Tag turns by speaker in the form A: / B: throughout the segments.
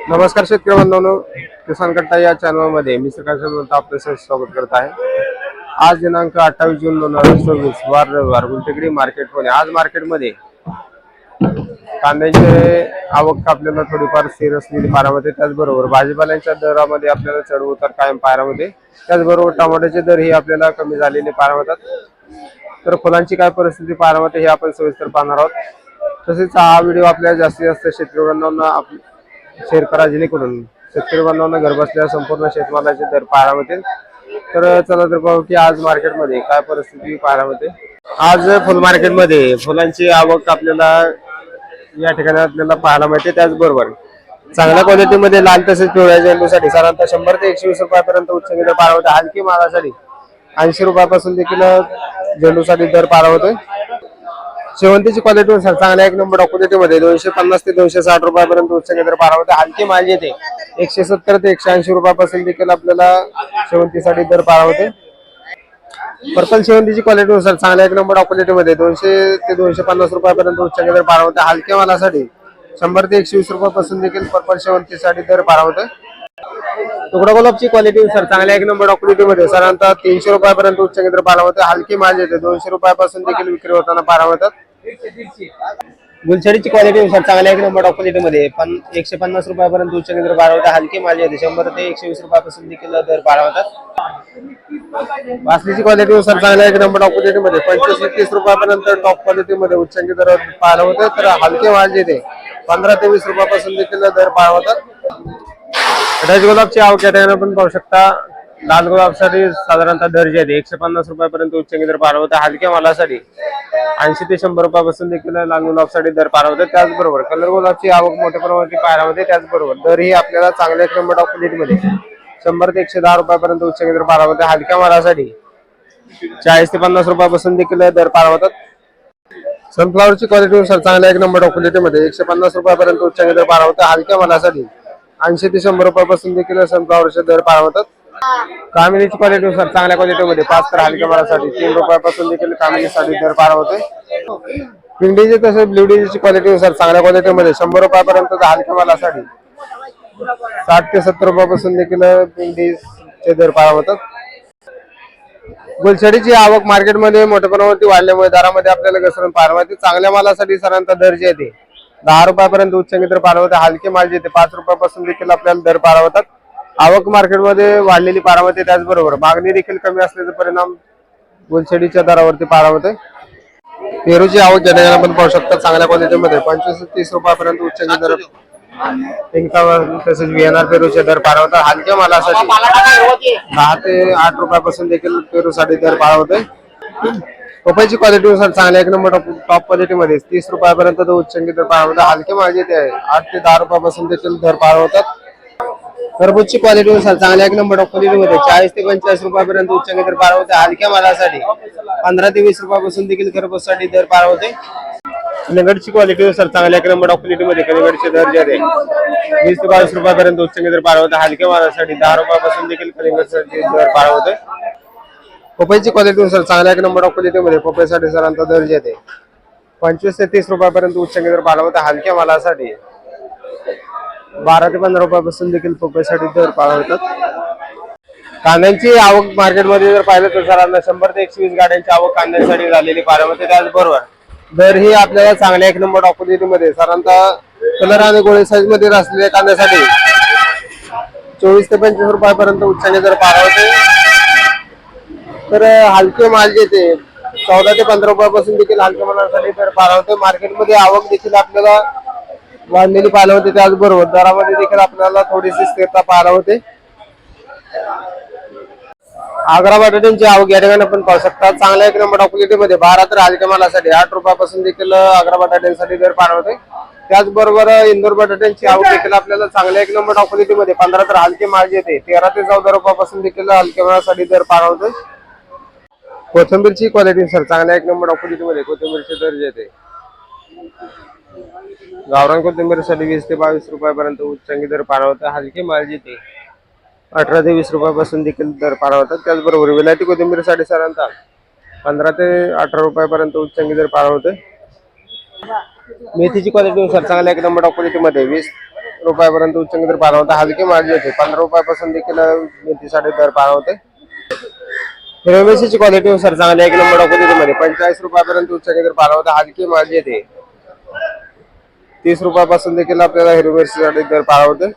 A: नमस्कार शेतकरी बांधवांनो, किसान कट्टा या चॅनलमध्ये मी सकाळचं आपलं स्वागत करत आहे। आज दिनांक 28 जून 2024 वार रविवार गुलटेकडी मार्केटमध्ये आज मार्केटमध्ये कांद्याचे आवक आपल्याला थोडीफार स्थिर असलेली पाहायला, त्याचबरोबर भाजीपाल्यांच्या दरामध्ये आपल्याला चढ उतार कायम पाहायला, त्याचबरोबर टमाट्याचे दर ही आपल्याला कमी झालेले पाहायला। तर फुलांची काय परिस्थिती पाहायला हे आपण सविस्तर पाहणार आहोत। तसेच हा व्हिडिओ आपल्याला जास्तीत जास्त शेतकरी बांधवांना शेअर करा, जेणेकरून शेतकरी बांधवांना घर बसल्या संपूर्ण शेतमालाचे दर पाहायला मिळतील। तर चला तर पाहू की आज मार्केटमध्ये काय परिस्थिती पाहायला मिळते। आज फुल मार्केटमध्ये फुलांची आवक आपल्याला या ठिकाणी आपल्याला पाहायला मिळते। त्याचबरोबर चांगल्या क्वालिटीमध्ये लाल तसेच पिवळ्या झेंडूसाठी साधारणतः 100 ते 120 रुपयापर्यंत उच्च दर पाहायला मिळते। हलकी मालासाठी 80 रुपयापासून देखील झेंडूसाठी दर पाहायला होते। शेवंतीची क्वालिटी चांगल्या एक नंबर क्वालिटीमध्ये 250 ते 260 रुपयापर्यंत उच्च दर पाहायला होते। हलकी माल येते 170 ते 180 रुपयापासून देखील आपल्याला शेवंतीसाठी दर पाहायला होते। पर्पल शेवंतीची क्वालिटी नुसार चांगल्या एक नंबर क्वालिटीमध्ये 200 ते 250 रुपयापर्यंत उच्च दर पाहायला होते। हलक्या मालासाठी 100 ते 120 रुपयापासून देखील पर्पल शेवंतीसाठी दर पाहायला होते। तुकडा गुलाबची क्वालिटी नुसार चांगल्या एक नंबर क्वालिटीमध्ये साधारणतः 300 रुपयापर्यंत उच्च दर पाहायला होते। हलकी माल येते 200 रुपयापासून देखील विक्री होताना पाहायला होतात। गुलछडीची क्वालिटी नुसार चांगल्या एक नंबर क्वालिटीमध्ये 150 रुपयापर्यंत उच्च दर पाहायला होते। हलकी माल येते 100 ते 120 रुपयापासून देखील दर पाहायला होतात। वासलीची क्वालिटी नुसार चांगल्या एक नंबर क्वालिटीमध्ये 25 ते 30 रुपयापर्यंत टॉप क्वालिटीमध्ये उच्च दर पाहायला होते। तर हलके माल येते 15 ते 20 रुपयापासून देखील दर पाहायला होतात। रज गुलाबची आवक या ठिकाणी आपण पाहू शकता। लाल गुलाबसाठी साधारणतः दर जे आहे 150 रुपयापर्यंत उच्च दर पाहायला होता। हलक्या मालासाठी 80 ते 100 रुपयापासून देखील लाल गुलाबसाठी दर पाहायला होते। त्याचबरोबर कलर गुलाबची आवक मोठ्या प्रमाणात पाहायला होते। त्याचबरोबर दर ही आपल्याला चांगल्या एक नंबर क्वालिटीमध्ये 100 ते 110 रुपयापर्यंत उच्च दर पाहायला होते। हलक्या मालासाठी 40 ते 50 रुपयापासून देखील दर पाहायला होतात। सनफ्लॉवरची क्वालिटी नुसार चांगल्या एक नंबर क्वालिटीमध्ये 150 रुपयापर्यंत उच्च दर पाहायला होते। हलक्या मालासाठी 80 ते 100 रुपयापासून देखील सनफ्लॉवरचे दर पाहायला होतात। कामिनीची क्वालिटी नुसार चांगल्या क्वालिटीमध्ये 5 तर हलक्या मालासाठी 3 रुपयापासून देखील कामिनीसाठी दर पाहायला होते। पिंडीचे तसेच ब्ल्यूडीची क्वालिटी नुसार चांगल्या क्वालिटीमध्ये 100 रुपयापर्यंत हलक्या मालासाठी 60 ते 70 रुपयापासून देखील पिंडीचे दर पाहायला होतात। गुलछडीची आवक मार्केटमध्ये मोठ्या प्रमाणात वाढल्यामुळे दरामध्ये आपल्याला घसरण पाहायला मिळते। चांगल्या मालासाठी साधारणतः दर जे येते 10 रुपयापर्यंत उच्च दर पाहायला होते। हलके माल जे 5 रुपयापासून देखील आपल्याला दर पाहायला होतात। आवक मार्केटमध्ये वाढलेली पाहायला होते। त्याचबरोबर मागणी देखील कमी असल्याचा परिणाम गुलछडीच्या दरावरती पाहायला होते। पेरूची आवक या ठिकाणी आपण पाहू शकता। चांगल्या क्वालिटीमध्ये 25 ते 30 रुपयापर्यंत उच्च दर तसेच व्हीएनआर पेरूचे दर पाहायला होता। हलक्या मालासाठी 10 ते 8 रुपयापासून देखील पेरूसाठी दर पाहायला होते। पपईची क्वालिटी नुसार चांगल्या एक नंबर टॉप क्वालिटीमध्ये 30 रुपयापर्यंत उच्च दर पाहायला होता। हलके माल जे आहे 8 ते 10 रुपयापासून देखील दर पाहायला होतात। खरबूजची क्वालिटी नुसार चांगल्या एक नंबर क्वालिटीमध्ये 40 ते 45 रुपयापर्यंत उच्च दर पाहायला होते। हलक्या मालासाठी 15 ते 20 रुपयापासून देखील खरबूजसाठी दर पाहायला होते। कलिंगडची क्वालिटी नुसार चांगल्या एक नंबर क्वालिटीमध्ये कलिंगडचे दर जे आहे 20 ते 22 रुपयापर्यंत उच्च दर पाहायला होते। हलक्या मालासाठी 10 रुपयापासून देखील कलिंगडचे दर पाहायला होते। पपईची क्वालिटी नुसार चांगल्या एक नंबर क्वालिटीमध्ये पपईसाठी साधारणतः दर जे आहे 25 ते 30 रुपयापर्यंत उच्च दर पाहायला होते। हलक्या मालासाठी 12 ते 15 रुपयापासून देखील पपईसाठी दर पाहायला होतात। कांद्यांची आवक मार्केटमध्ये जर पाहिलं तर सरांना 100 ते 120 गाड्यांची आवक कांद्यांसाठी झालेली पाहायला होते। त्याचबरोबर दर ही आपल्याला चांगल्या एक नंबर क्वालिटीमध्ये साधारणतः कलर आणि गोळी साईज मध्ये असलेल्या कांद्यासाठी 24 ते 25 रुपयापर्यंत उच्च दर पाहायला होते। तर हलके माल जे ते 14 ते 15 रुपयापासून देखील हलक्या मालासाठी दर पाहायला होते। मार्केटमध्ये आवक देखील आपल्याला वाढलेली पाहायला होते। त्याचबरोबर दरामध्ये देखील आपल्याला थोडीशी स्थिरता पाहायला होते। आग्रा बटाट्यांची आवक या ठिकाणी आपण पाहू शकता। चांगल्या एक नंबर क्वालिटीमध्ये 12 तर हलक्या मालासाठी 8 रुपयापासून देखील आग्रा बटाट्यांसाठी दर पाहायला होते। त्याचबरोबर इंदोर बटाट्यांची आवक देखील आपल्याला चांगल्या एक नंबर क्वालिटीमध्ये 15 तर हलके माल येते 13 ते 14 रुपयापासून देखील हलक्या मालासाठी दर पाहायला होते। कोथिंबीरची क्वालिटी सर चांगल्या एक नंबर क्वालिटीमध्ये कोथिंबीरचे दर येते गावरान कोथिंबीरसाठी 20 ते 22 रुपयापर्यंत उच्च दर पाहायला होता। हलके माल येते 18 ते 20 रुपयापासून देखील दर पाहायला होतात। त्याचबरोबर विलायती कोथिंबीरसाठी साधारणतः 15 ते 18 रुपयापर्यंत उच्च दर पाहायला होते। मेथीची क्वालिटी नुसार चांगल्या एक नंबर क्वालिटीमध्ये रुपयापर्यंत उच्च दर पाहायला होता. हलकी माल येते 15 रुपयापासून देखील मेथीसाठी दर पाहायला होते. हिरव्या मिरचीची क्वालिटी सर चांगली एक नंबर क्वालिटीमध्ये 45 रुपयापर्यंत उच्च दर पाहायला होता. हलकी माल येते 30 रुपयापासून देखील आपल्याला हिरव्या मिरचीसाठी दर पाहायला होते.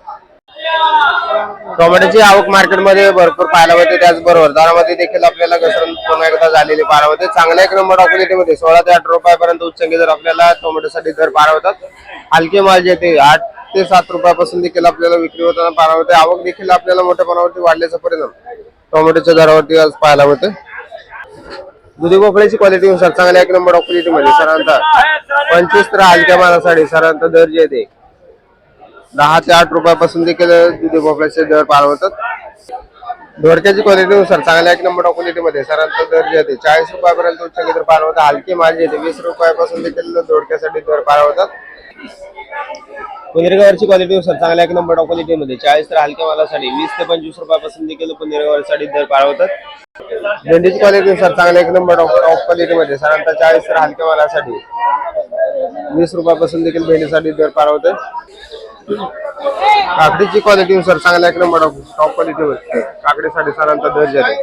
A: टोमॅटोची आवक मार्केटमध्ये भरपूर पाहायला होते. त्याचबरोबर दरामध्ये देखील आपल्याला घसरण पुन्हा एकदा झालेली पाहायला होते. चांगल्या एक नंबर क्वालिटीमध्ये 16 ते 18 रुपयापर्यंत उच्च दर आपल्याला टोमॅटोसाठी दर पाहायला होतात. हलके माल येते 8 ते 7 रुपयापासून देखील आपल्याला विक्री होताना पाहायला होते. आवक देखील आपल्याला मोठ्या प्रमाणावरती वाढल्याचा परिणाम टोमॅटोच्या दरावरती आज पाहायला होते. दुधी भोपळ्याची क्वालिटी नुसार चांगल्या एक नंबर क्वालिटीमध्ये साधारणतः 25 तर हलक्या मालासाठी साधारणतः दर जे येते 10 ते 8 रुपयापासून देखील दुधी भोपळ्याचे दर पाहायला होतात. दोडक्याची क्वालिटी नुसार चांगल्या एक नंबर क्वालिटीमध्ये साधारणतः दर जे येते 40 रुपयापर्यंत उच्च दर पाहायला होता. हलकी माल येते 20 रुपयापासून देखील दोडक्यासाठी दर पाहायला होतात. पुनेरगावची क्वालिटी नुसार चांगल्या एक नंबर क्वालिटीमध्ये 40 तर हलक्या मालासाठी 20 ते 25 रुपयापासून देखील पुनेरगावसाठी दर पाहायला होतात. भेंडीची क्वालिटी नुसार चांगल्या एक नंबर टॉप क्वालिटीमध्ये साधारणतः 40 तर हलक्या मालासाठी 20 रुपयापासून देखील भेंडीसाठी दर पाहायला होते. काकडीची क्वालिटी नुसार चांगल्या एक नंबर टॉप क्वालिटीमध्ये काकडीसाठी साधारणतः दर जाते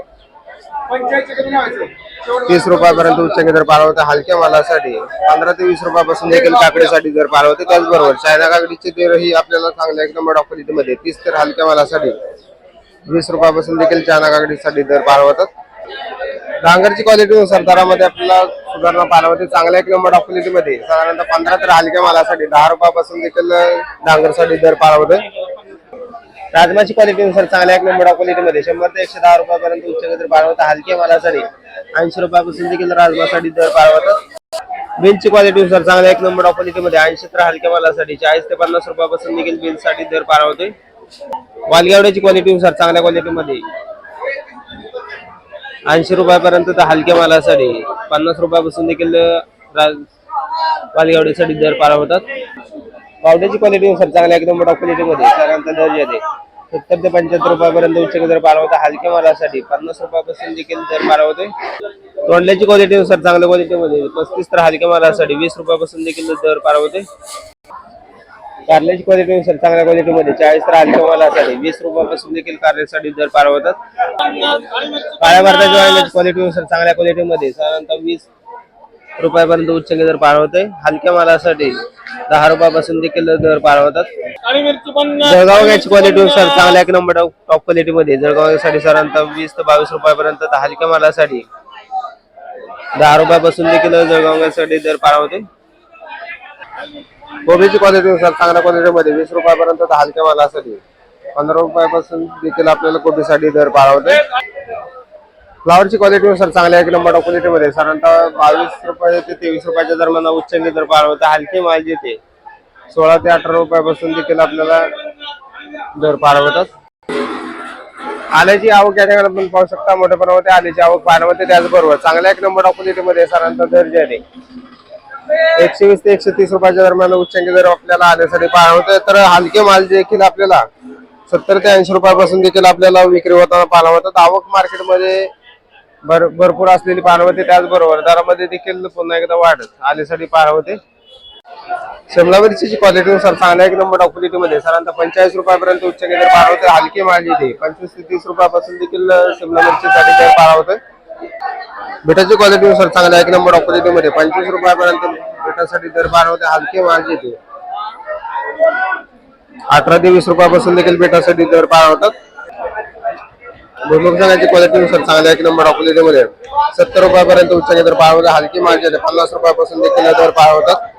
A: 30 रुपयापर्यंत उच्च दर पाहायला होता. हलक्या मालासाठी 15 ते 20 रुपयापासून देखील काकडीसाठी दर पाहायला होते. त्याचबरोबर चायना काकडीचे दरही आपल्याला चांगल्या एक नंबर क्वालिटीमध्ये 30 तर हलक्या मालासाठी 20 रुपयापासून देखील चायना काकडीसाठी दर पाहायला होतात. डांगरची क्वालिटी नुसार दरामध्ये आपल्याला सुधारणा पाहायला होते. चांगल्या एक नंबर क्वालिटीमध्ये साधारणतः 15 तर हलक्या मालासाठी 10 रुपयापासून देखील डांगरसाठी दर पाहायला होते. राजमाची क्वालिटी नुसार चांगल्या एक नंबर क्वालिटीमध्ये 100 ते 110 रुपयापर्यंत उच्च दर पाहायला होता. हलक्या मालासाठी 80 रुपयापासून देखील राजमासाठी दर पाहायला होतात. बीन्सची क्वालिटी नुसार चांगल्या एक नंबर क्वालिटीमध्ये 80 तर हलक्या मालासाठी 40 ते 50 रुपयापासून देखील बीन्ससाठी दर पाहायला होते. वालगेवड्याची क्वालिटी नुसार चांगल्या क्वालिटीमध्ये 80 रुपयापर्यंत तर हलक्या मालासाठी 50 रुपयापासून देखील वालगेवड्यासाठी दर पाहायला होतात. पावड्याची क्वालिटी नुसार चांगल्या एकदम मोठ्या क्वालिटीमध्ये साधारणतः दर येते 70 ते 75 रुपयापर्यंत उच्च दर पाहायला होता. हलक्या मालासाठी 50 रुपयापासून देखील दर पाहायला होते. तोंडल्याची क्वालिटी नुसार चांगल्या क्वालिटीमध्ये 35 तर हलक्या मालासाठी 20 रुपयापासून देखील दर पाहायला होते. कारल्याची क्वालिटी नुसार चांगल्या क्वालिटीमध्ये 40 तर हलक्या मालासाठी 20 रुपयापासून देखील कारल्यासाठी दर पाहायला होतात. काळ्या भारताच्या क्वालिटी नुसार चांगल्या क्वालिटीमध्ये साधारणतः 20 रुपयापर्यंत उच्च दर पाहायला होते. हलक्या मालासाठी 10 रुपयापासून देखील दर पाहायला होतात. जळगाव गॅसची क्वालिटी नुसार चांगल्या एक नंबर टॉप क्वालिटीमध्ये जळगावसाठी साधारणतः 20 ते 22 रुपयापर्यंत तर हलक्या मालासाठी 10 रुपयापासून देखील जळगाव गॅससाठी दर पाहायला होते. कोबीची क्वालिटी नुसार चांगल्या क्वालिटीमध्ये 20 रुपयापर्यंत तर हलक्या मालासाठी 15 रुपयापासून देखील आपल्याला कोबीसाठी दर पाहायला होते. फ्लावरची क्वालिटी नुसार चांगल्या एक नंबर क्वालिटीमध्ये साधारणतः 22 रुपये ते 23 रुपयाच्या दरम्यान उच्च दर पाहायला होता. हलके माल येते 16 ते 18 रुपयापासून देखील आपल्याला दर पाहायला होतात. आल्याची आवक या ठिकाणी आपण पाहू शकता मोठ्या प्रमाणात आल्याची आवक पाहायला होते. त्याचबरोबर चांगल्या एक नंबर क्वालिटीमध्ये साधारणतः दर जे आहे 120 ते 130 रुपयाच्या दरम्यान उच्च दर आपल्याला आल्यासाठी पाहायला होते. तर हलके माल देखील आपल्याला 70 ते 80 रुपयापासून देखील आपल्याला विक्री होताना पाहायला होतात. आवक मार्केटमध्ये भरपूर असलेली पाहायला होते. त्याचबरोबर दरामध्ये देखील पुन्हा एकदा वाढ आल्यासाठी पाहायला होते. शिमला मिरचीची क्वालिटी नुसार चांगल्या एक नंबर क्वालिटीमध्ये साधारणतः 45 रुपयापर्यंत उच्च दर पाहायला होते. हलकी माल येते 25 ते 30 रुपयापासून देखील शिमला मिरचीसाठी दर पाहायला होते. बिटाची क्वालिटी नुसार चांगल्या एक नंबर क्वालिटीमध्ये 25 रुपयापर्यंत बिटासाठी दर पाहायला होते. हलकी माल येते 18 ते 20 रुपयापासून देखील बिटासाठी दर पाहायला होतात. भुईमुगाची क्वालिटी नुसार चांगल्या एक नंबर क्वालिटीमध्ये 70 रुपयापर्यंत उच्च दर पाहायला होता. हलकी माल येते 50 रुपयापासून देखील दर पाहायला होतात.